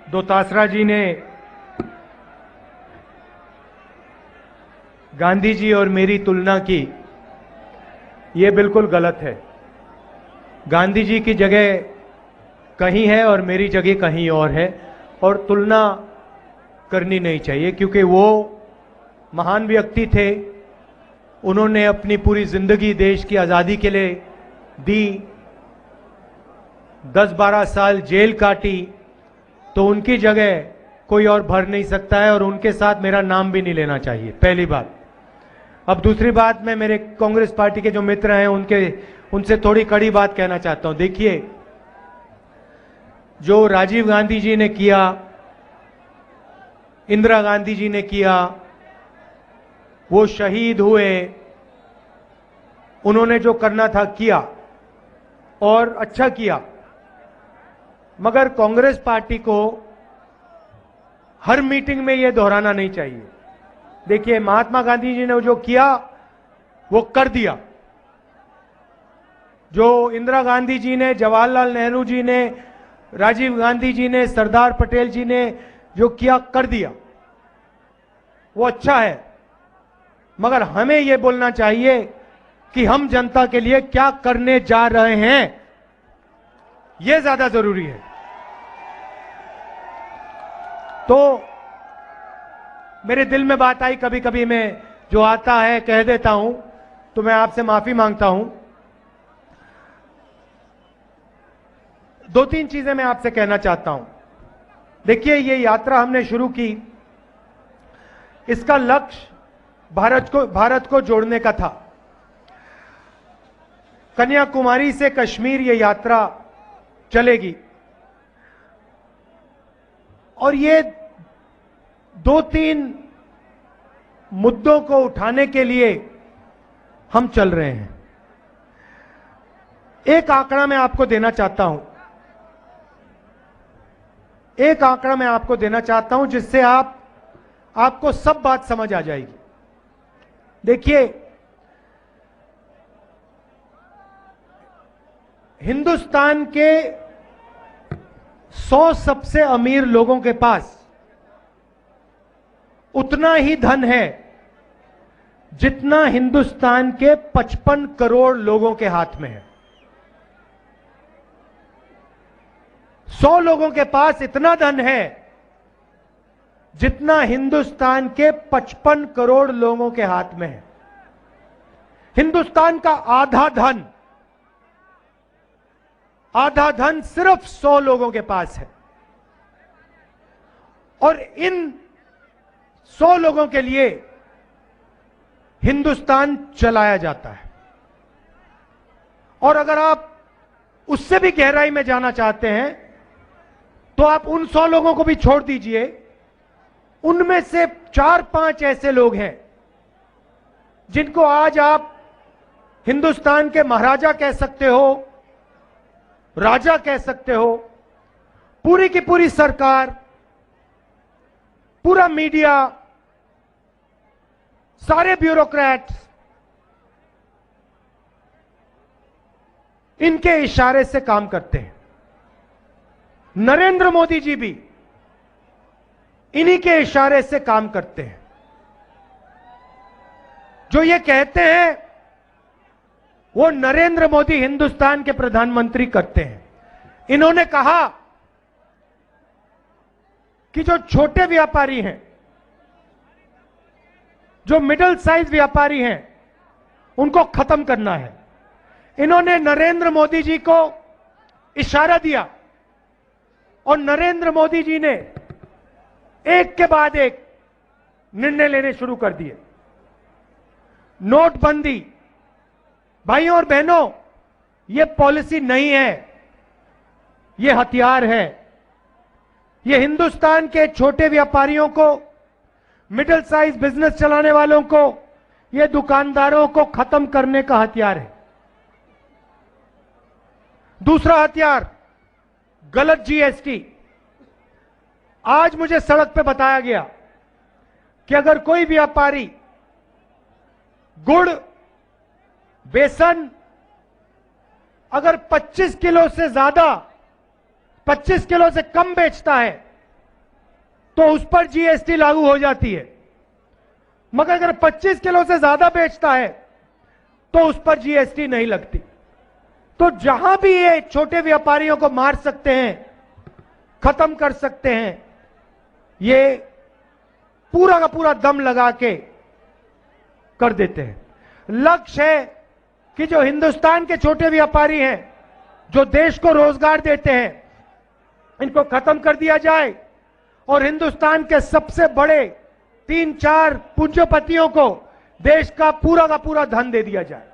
दोतासरा जी ने गांधी जी और मेरी तुलना की, ये बिल्कुल गलत है। गांधी जी की जगह कहीं है और मेरी जगह कहीं और है, और तुलना करनी नहीं चाहिए, क्योंकि वो महान व्यक्ति थे। उन्होंने अपनी पूरी जिंदगी देश की आज़ादी के लिए दी, 10-12 साल जेल काटी, तो उनकी जगह कोई और भर नहीं सकता है, और उनके साथ मेरा नाम भी नहीं लेना चाहिए, पहली बात। अब दूसरी बात, मैं मेरे कांग्रेस पार्टी के जो मित्र हैं उनसे थोड़ी कड़ी बात कहना चाहता हूं। देखिए, जो राजीव गांधी जी ने किया, इंदिरा गांधी जी ने किया, वो शहीद हुए, उन्होंने जो करना था किया और अच्छा किया। मगर कांग्रेस पार्टी को हर मीटिंग में यह दोहराना नहीं चाहिए। देखिए, महात्मा गांधी जी ने जो किया वो कर दिया, जो इंदिरा गांधी जी ने, जवाहरलाल नेहरू जी ने, राजीव गांधी जी ने, सरदार पटेल जी ने जो किया कर दिया, वो अच्छा है। मगर हमें यह बोलना चाहिए कि हम जनता के लिए क्या करने जा रहे हैं, यह ज्यादा जरूरी है। तो मेरे दिल में बात आई, कभी कभी मैं जो आता है कह देता हूं, तो मैं आपसे माफी मांगता हूं। 2-3 चीजें मैं आपसे कहना चाहता हूं। देखिए, ये यात्रा हमने शुरू की, इसका लक्ष्य भारत को जोड़ने का था। कन्याकुमारी से कश्मीर ये यात्रा चलेगी, और ये 2-3 मुद्दों को उठाने के लिए हम चल रहे हैं। एक आंकड़ा मैं आपको देना चाहता हूं, एक आंकड़ा मैं आपको देना चाहता हूं, जिससे आपको सब बात समझ आ जाएगी। देखिए, हिंदुस्तान के 100 सबसे अमीर लोगों के पास उतना ही धन है जितना हिंदुस्तान के 55 करोड़ लोगों के हाथ में है। 100 लोगों के पास इतना धन है जितना हिंदुस्तान के 55 करोड़ लोगों के हाथ में है। हिंदुस्तान का आधा धन सिर्फ 100 लोगों के पास है, और इन 100 लोगों के लिए हिंदुस्तान चलाया जाता है। और अगर आप उससे भी गहराई में जाना चाहते हैं, तो आप उन 100 लोगों को भी छोड़ दीजिए, उनमें से 4-5 ऐसे लोग हैं जिनको आज आप हिंदुस्तान के महाराजा कह सकते हो, राजा कह सकते हो। पूरी की पूरी सरकार, पूरा मीडिया, सारे ब्यूरोक्रेट्स इनके इशारे से काम करते हैं। नरेंद्र मोदी जी भी इन्हीं के इशारे से काम करते हैं। जो ये कहते हैं वो नरेंद्र मोदी हिंदुस्तान के प्रधानमंत्री करते हैं। इन्होंने कहा कि जो छोटे व्यापारी हैं, जो मिडिल साइज व्यापारी हैं, उनको खत्म करना है। इन्होंने नरेंद्र मोदी जी को इशारा दिया, और नरेंद्र मोदी जी ने एक के बाद एक निर्णय लेने शुरू कर दिए। नोटबंदी, भाइयों और बहनों, यह पॉलिसी नहीं है, यह हथियार है। यह हिंदुस्तान के छोटे व्यापारियों को, मिडिल साइज बिजनेस चलाने वालों को, यह दुकानदारों को खत्म करने का हथियार है। दूसरा हथियार, गलत जीएसटी। आज मुझे सड़क पे बताया गया कि अगर कोई व्यापारी गुड़, बेसन अगर 25 किलो से ज्यादा, 25 किलो से कम बेचता है, तो उस पर जीएसटी लागू हो जाती है, मगर अगर 25 किलो से ज्यादा बेचता है तो उस पर जीएसटी नहीं लगती। तो जहां भी ये छोटे व्यापारियों को मार सकते हैं, खत्म कर सकते हैं, ये पूरा का पूरा दम लगा के कर देते हैं। लक्ष्य है कि जो हिंदुस्तान के छोटे व्यापारी हैं, जो देश को रोजगार देते हैं, इनको खत्म कर दिया जाए और हिंदुस्तान के सबसे बड़े 3-4 पूंजीपतियों को देश का पूरा धन दे दिया जाए।